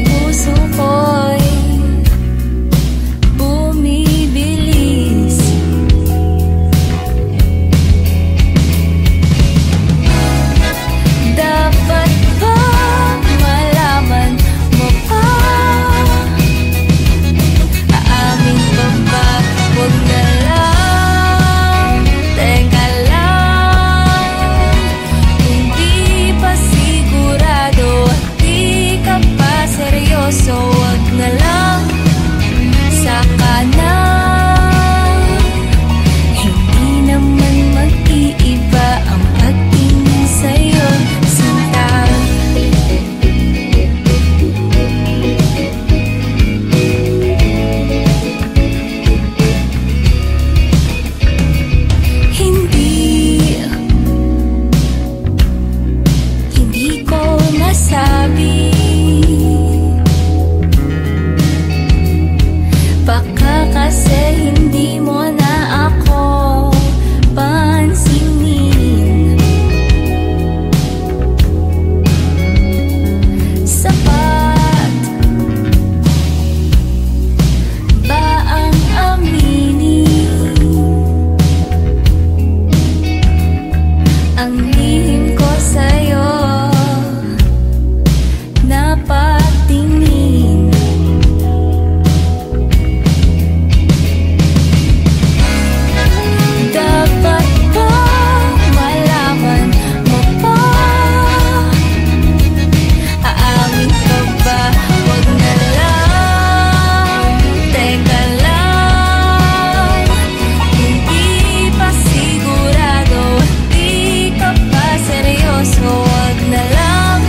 puso ko'y bumibilis. Dapat ba malaman mo pa? Aamin pa ba? Huwag na lang, teka lang. Hindi pa sigurado at di ka pa seryoso. Huwag na lang, saka na. Hindi naman mag-iiba ang pagtingin sa'yo, sinta. Hindi ko masabi, baka kasi hindi mo na ako pansinin. Sapat ba ang aminin ang lihim ko sa'yo na patingin? Dapat ba malaman mo pa? Aamin ka ba? Huwag na lang, teka lang. Hindi pa sigurado, di ka pa seryoso. Huwag na lang,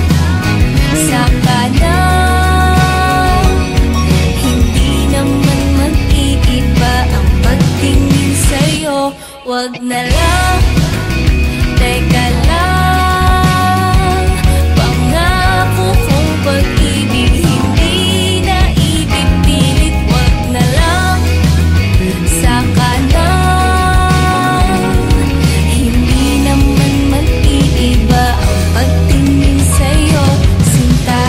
saka na. Hindi naman mag-iiba ang pagtingin sa'yo. Huwag na lang, teka lang. Pangako kong pag-ibig hindi na ipipilit. Huwag na lang, saka na. Hindi naman mag-iiba ang pagtingin sa'yo, sinta.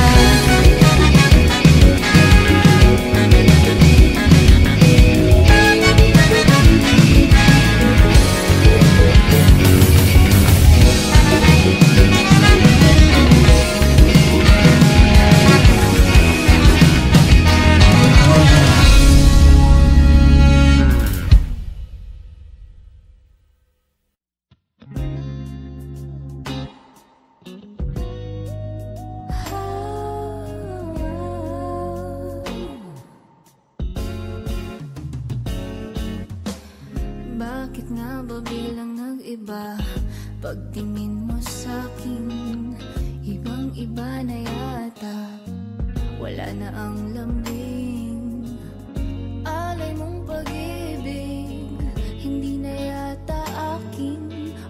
Bakit nga ba bilang nag-iba? Pagtingin mo sa'kin, ibang-iba na yata. Wala na ang lambing, alay mong pag-ibig, hindi na yata akin.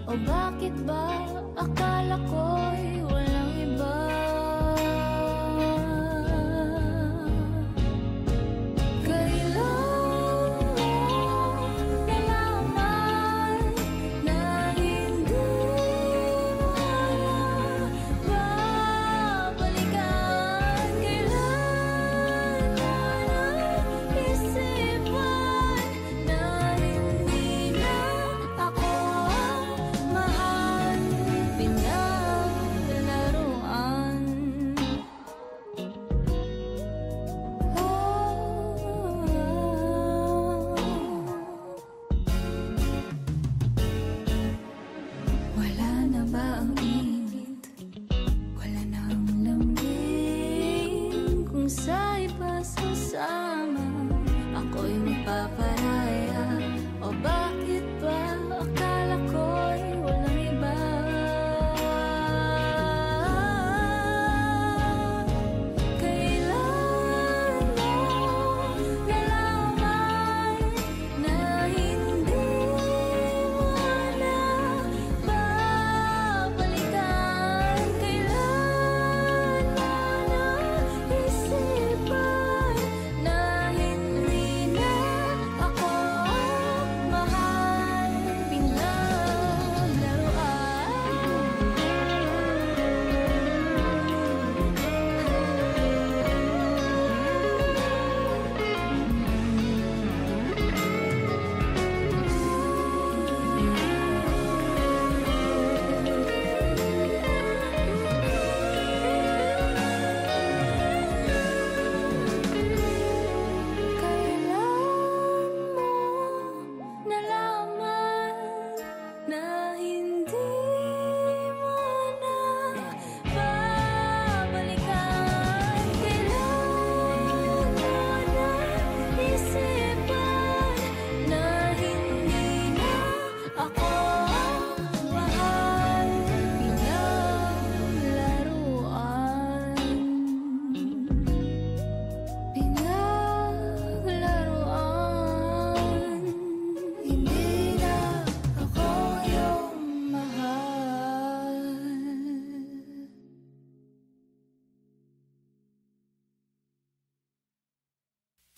O bakit ba akala ko'y walang iba?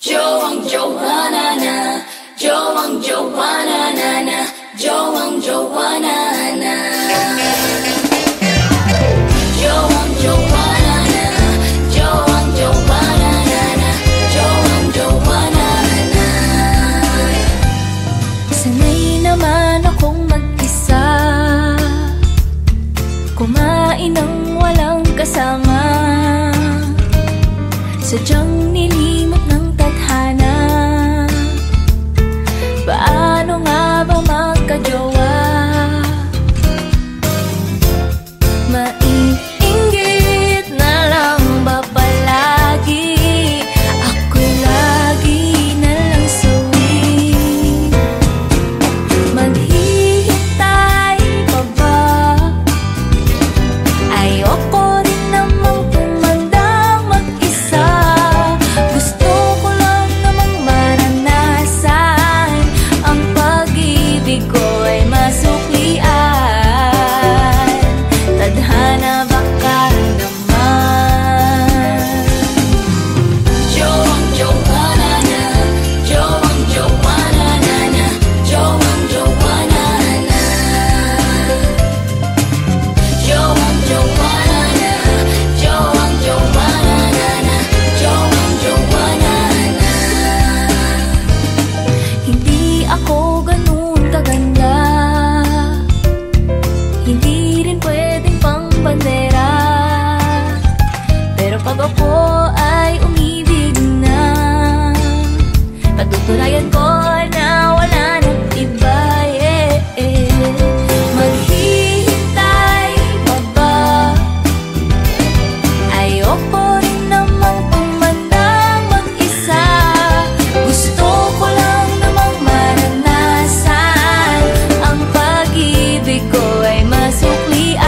Joang Joanna na, Joang Joanna na na, Joang Joanna na. Joang Joanna na, Joang Joanna na na, Joang Joanna na. Sanay naman akong mag-isa, kumain ng walang kasama, sadyang nilimot ng tadhana. Paano nga ba magkajowa? Maiinggit na lang ba palagi? Ako'y lagi na lang sawi. Maghihintay pa ba? Ayoko rin namang tumandang mag-isa. Gusto ko lang namang maranasan ang pag-ibig ko ay masuklian. Tadhana baka naman. Joang Joanna na, Joang Joanna na na, Joang Joanna na. Joang Joanna na, Joang Joanna na na, Joang Joanna na. Hindi ako ganun kaganda, hindi rin pwedeng pang bandera. Pero pag ako ay umibig na, patutunayan ko na wala nang iba, yeah. Maghihintay pa ba? Ayoko rin namang tumandang mag-isa. Gusto ko lang namang maranasan ang pag-ibig ko ay masuklian.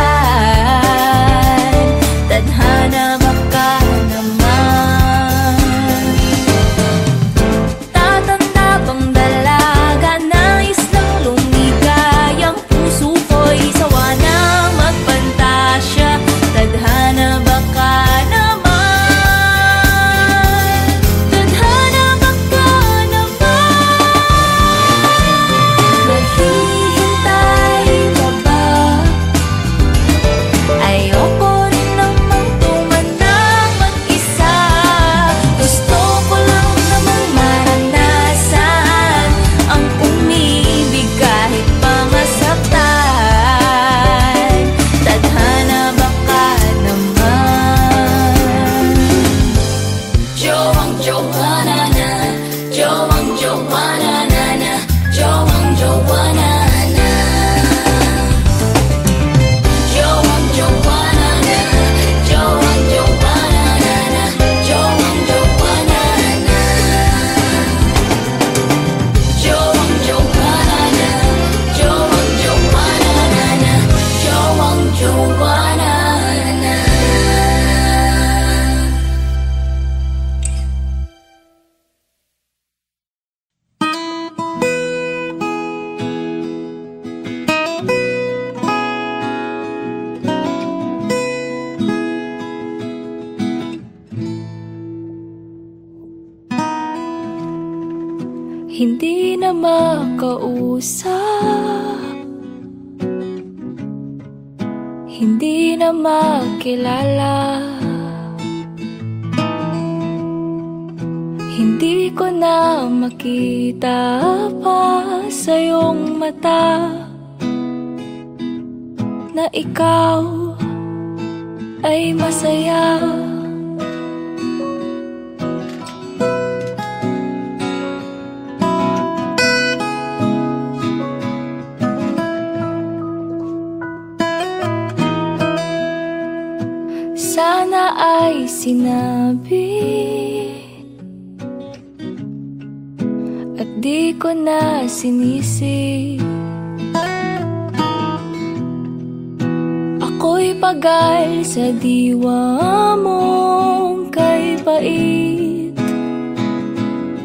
Tadhana baka naman. Tatanda pang dalaga, nais lang lumigay. Ang puso ko'y sawa na magpantasya. Tadhana baka naman. Tadhana baka naman. Maghihintay pa ba? Ayoko rin namang tumandang mag-isa. Gusto ko lang namang maranasan ang umibig kahit pa masaktan. Tadhana baka naman. Joang Joanna na, Joang Joanna na na, Joang Joanna na. Joang Joanna na, Joang Joanna na na, Joang Joanna na. Joang Joanna na, Joang Joanna na na, Joang Joanna na. Hindi na makausap, hindi na makilala, hindi ko na makita pa sa iyong mata na ikaw ay masaya. Sana ay sinabi at di ko na sinisi. Ako'y pagal sa diwa mong kay pait,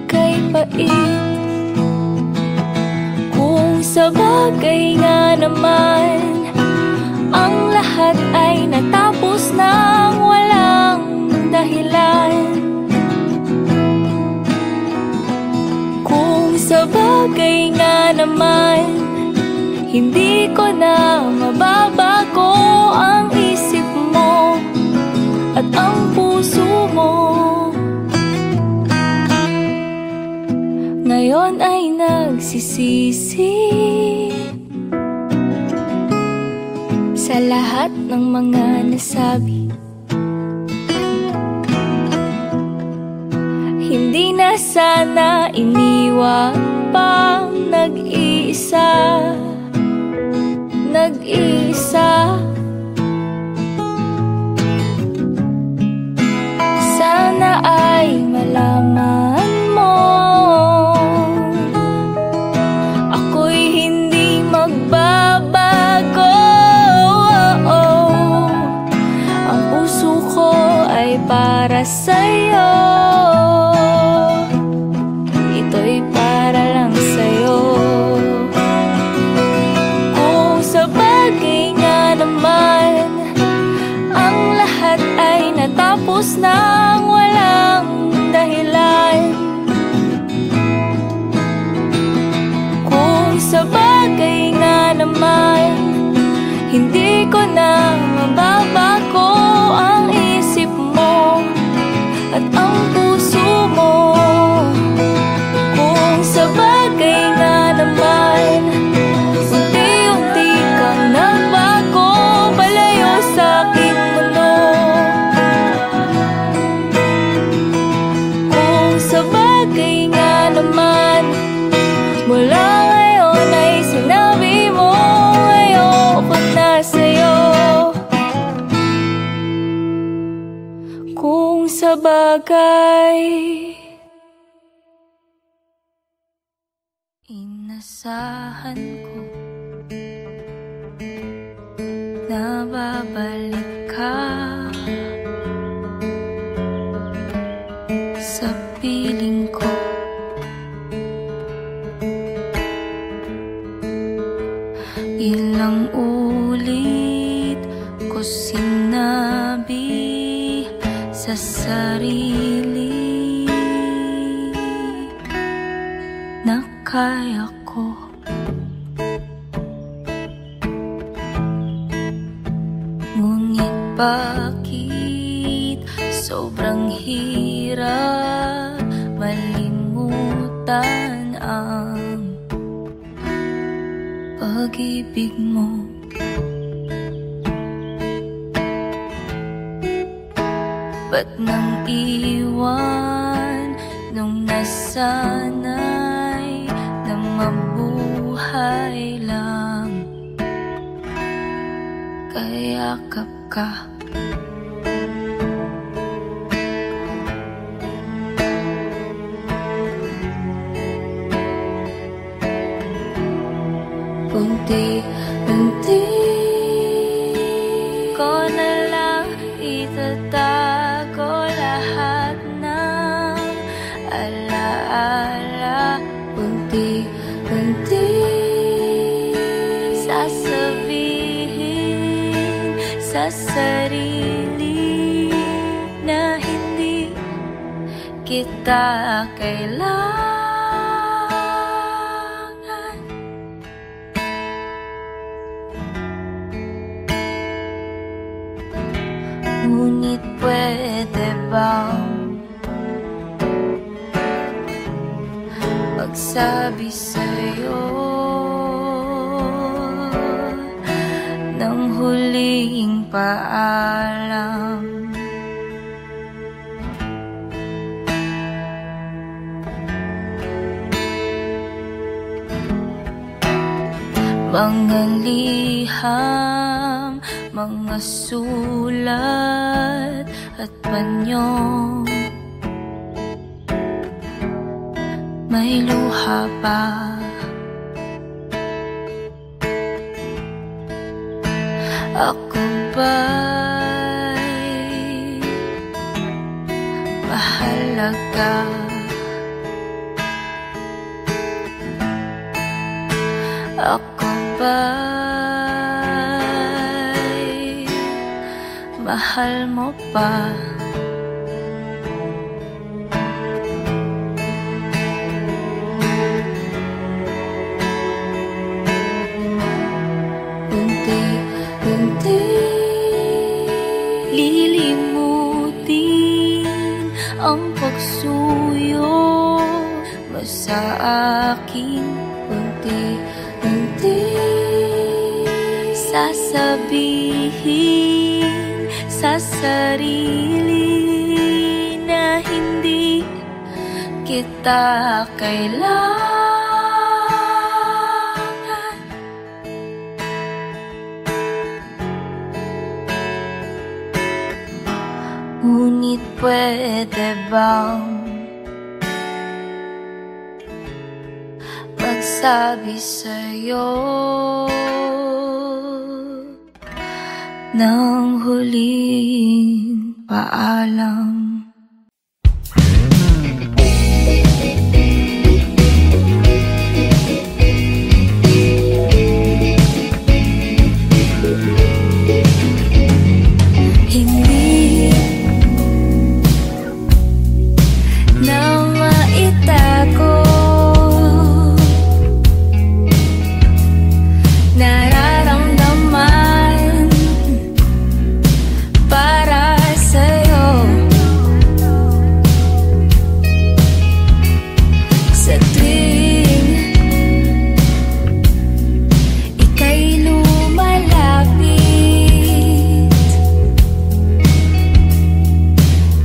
kay pait. Kung sa bagay nga naman ang lahat ay natapos nang walang dahilan, naman, hindi ko na mababago ang isip mo at ang puso mo. Ngayon ay nagsisisi sa lahat ng mga nasabi. Hindi na sana iniwan pang nag-iisa, nag-iisa. Sana ay malaman mo, ako'y hindi magbabago. Ang puso ko ay para sa'yo, ito'y para lang sa'yo. Kung sa bagay nga naman, ang lahat ay natapos nang walang dahilan. Kung sa bagay nga naman, hindi ko na mababago ang isip mo at ang puso mo. Kung sa bagay nga naman, unti-unti kang nagbago palayo sa aking mundo. Kung sa bagay nga naman, mula ngayon ay sinabi mo ayoko na sa'yo. Kung sa bagay inasahan ko na babalik ka sa piling ko, ilang ulit ko sinabi sa sarili na kaya ko. Ngunit bakit sobrang hirap malimutan ang pag-ibig mo? Ba't nang iwan nung nasanay na mabuhay lang, kayakap ka? Unti-unti ko na lang itatago lahat ng alaala. Unti-unti sasabihin sa sarili na hindi kita kailangan. Ngunit pwede bang magsabi sa'yo ng huling paalam? Mga liham, mga sulat at panyo, may luha pa. Ako ba'y mahalaga? Ako ba'y mahal mo pa? pagsuyo mo sa aking unti-unti sasabihin sa sarili na hindi kita kailangan. Ngunit pwede bang magsabi sa'yo ng huling paalam? Hindi na maitago nararamdaman para sa'yo. Sa tuwing ika'y lumalapit,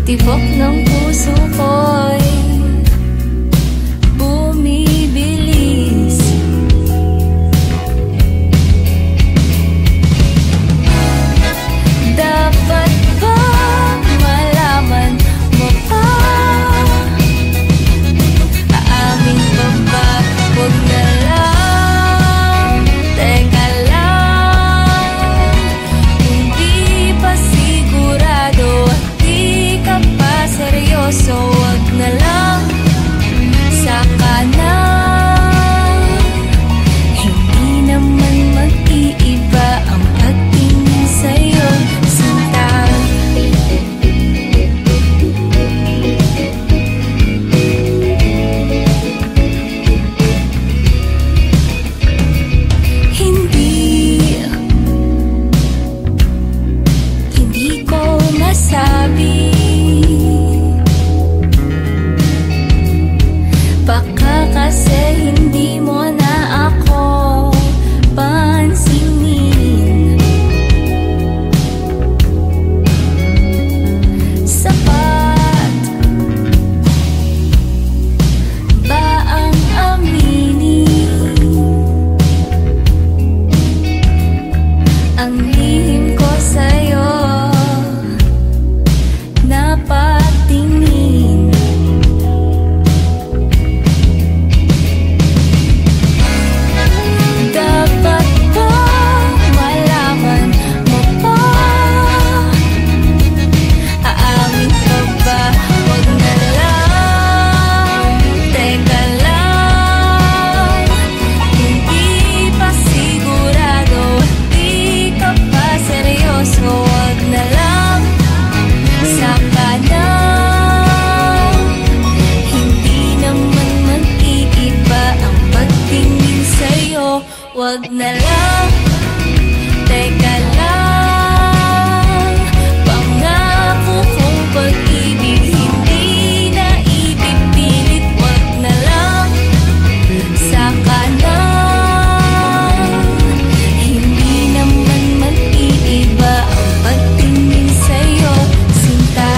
tibok ng puso ko'y bumibilis. Dapat ba malaman mo pa? Aamin pa ba? Huwag na lang, teka lang. Hindi pa sigurado at di ka pa seryoso. Huwag na lang, saka na. Hindi naman mag-iiba ang pagtingin sa'yo, sinta. Hindi ko masabi, baka kasi hindi mo na ako pansinin. Sapat ba ang aminin ang lihim ko sa'yo na patingin? Dapat ba malaman mo pa? Aamin ka ba? Huwag na lang, teka lang. Hindi pa sigurado, di ka pa seryoso. Huwag na lang, saka na. Hindi naman mag-iiba ang pagtingin sa'yo. Huwag na lang, teka lang. Pangako kong pag-ibig hindi na ipipilit. Huwag na lang, saka na. Hindi naman mag-iiba ang pagtingin sa'yo, sinta.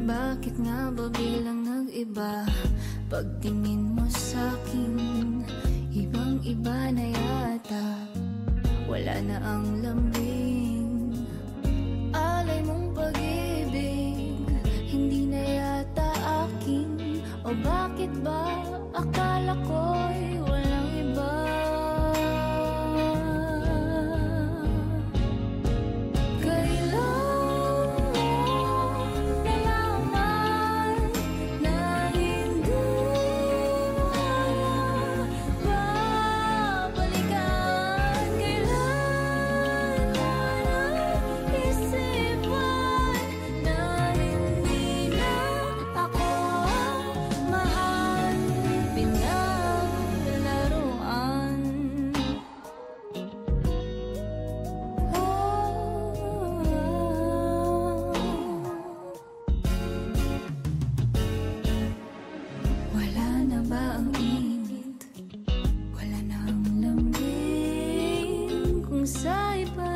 Bakit nga ba bilang nag-iba pagtingin mo sa'kin? Ibang-iba na yata, wala na ang lambing. Alay mong pag-ibig, hindi na yata akin. O bakit ba akala ko'y walang iba?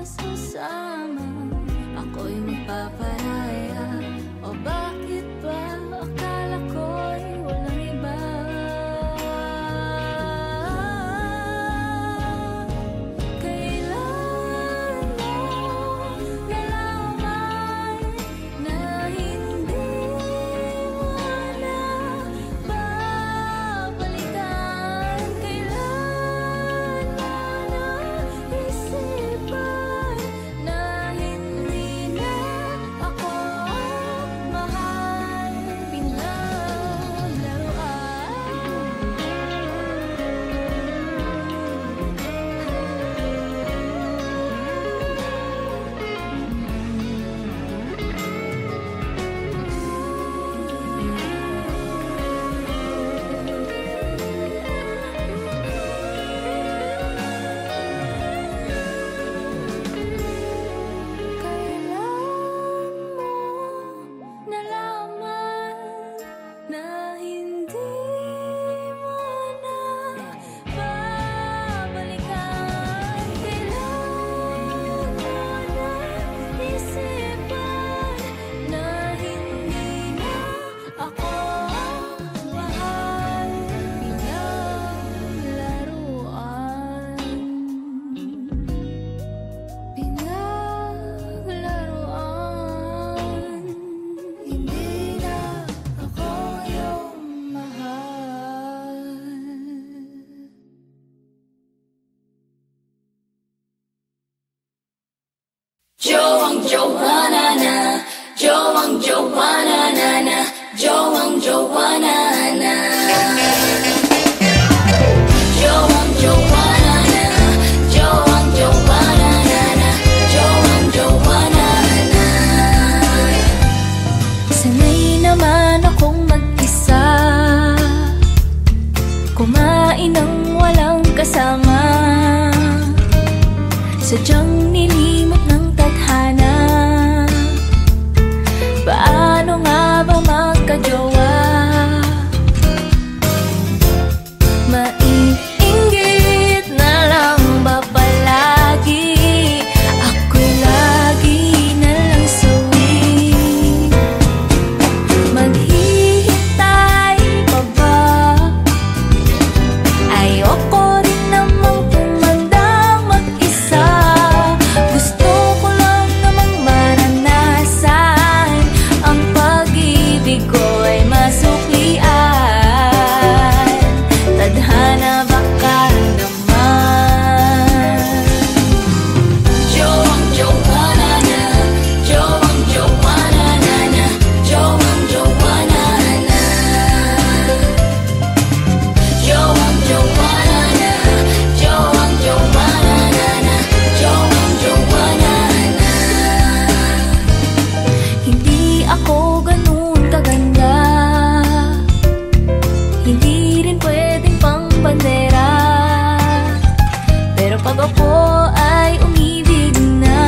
sasama, ako'y magpaparaya. O bakit ba akala ko'y walang iba? Kailan mo nalaman na hindi mo na babalikan? Kailan mo naisipan na hindi na ako mahal? Kailan mo nalaman na hindi mo na babalikan? Kailan mo naisipan na hindi na ako mahal? Pinaglaruan, hindi na ako yung mahal. Joang Joanna na, Joang Joanna na na, Joang Joanna na. Joang Joanna na, Joang Joanna na na, Joang Joanna na. Sanay naman akong mag-isa, kumain ng walang kasama, sadyang nilimot ng tadhana. Paano nga ba magkajowa? Maiinggit na lang ba palagi? Ako'y lagi na lang sawi. Maghihintay pa ba? Ayoko rin namang tumandang mag-isa. Gusto ko lang namang maranasan ang pag-ibig ko ay masuklian. Tadhana baka naman. Joang Joanna na, Joang Joanna na na, Joang Joanna na. Joang Joanna na, Joang Joanna na na, Joang Joanna na. Hindi ako ganun kaganda, hindi rin pwedeng pang bandera. Pero pag ako ay umibig na,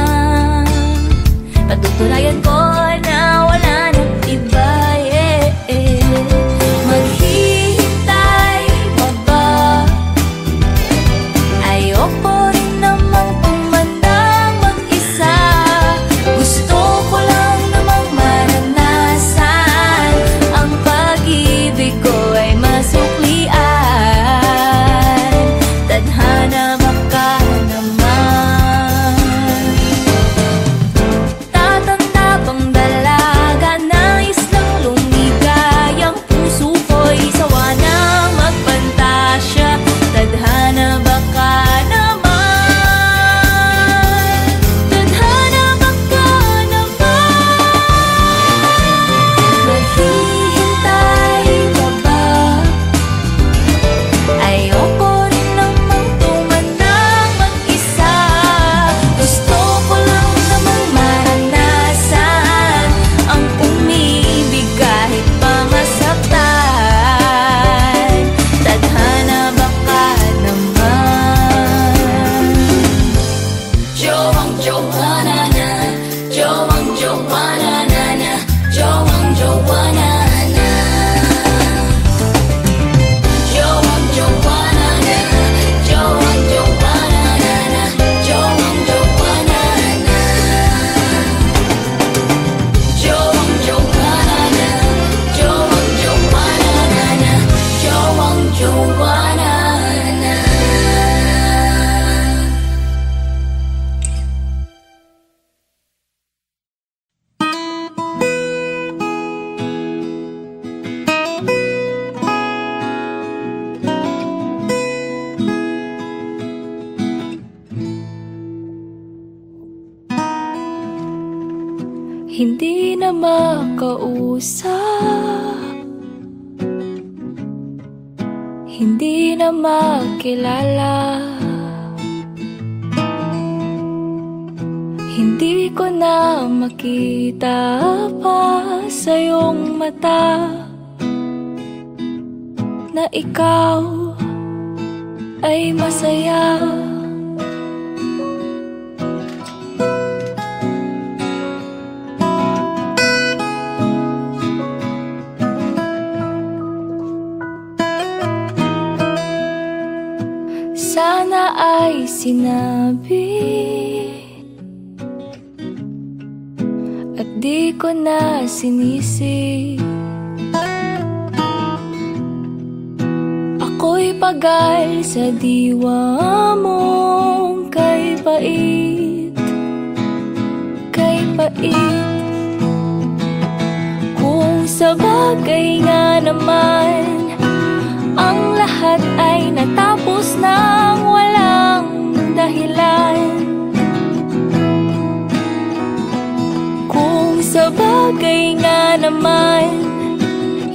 patutunayan ko na wala nang iba. Maghihintay pa ba? Ayoko rin namang tumandang mag-isa. Gusto ko lang namang maranasan ang pag-ibig ko ay masuklian. Tadhana baka naman. Tatanda pang dalaga, nais lang lumigay ang puso ko'y sawa nang magpantasya. Tadhana baka naman. Tadhana baka naman. Maghihintay pa ba? Ayoko rin namang tumandang mag-isa. Gusto ko lang namang maranasan ang umibig kahit pa masaktan. Tadhana baka naman. Joang Joanna na, Joang Joanna na na, Joang Joanna na. Joang Joanna na, Joang Joanna na na, Joang Joanna hindi na makausap, hindi na makilala. Hindi ko na makita pa sa iyong mata na ikaw ay masaya. Sana ay sinabi at di ko na sinisi. Ako'y pagal sa diwa mong kay pait, kay pait. Kung sa bagay nga naman ang lahat ay natapos nang walang dahilan. Kung sa bagay nga naman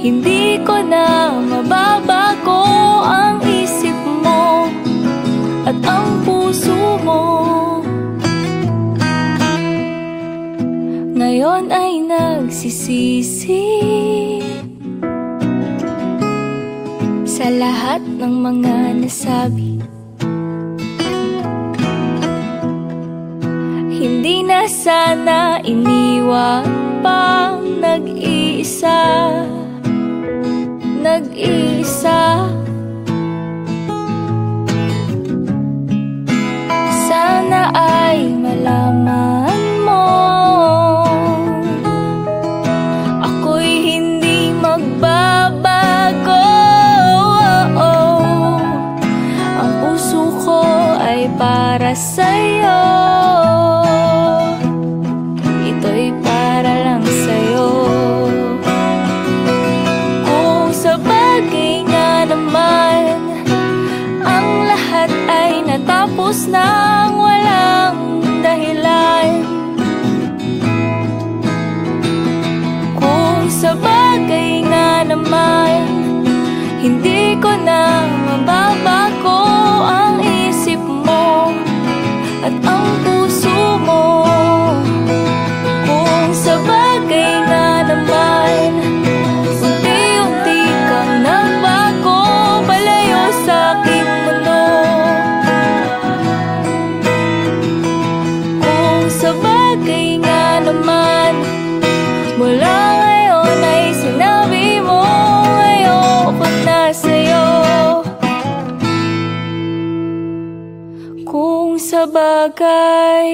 hindi ko na mababago ang isip mo at ang puso mo. Ngayon ay nagsisisi sa lahat ng mga nasabi. Hindi na sana iniwan pang nag-iisa, nag-iisa. Sana ay malaman mo ako'y hindi magbabago. Ang puso ko ay para sa'yo, ito'y para lang sa'yo. Kung sa bagay nga naman ang lahat ay natapos nang walang dahilan. Kung sa bagay nga naman hindi ko na mababago ang isip mo at ang puso mo. Kung sa bagay nga naman unti-unti kang nagbago palayo sa aking mundo. Kung sa bagay nga naman mula ngayon ay sinabi mo ayoko na sa'yo. Kung sa bagay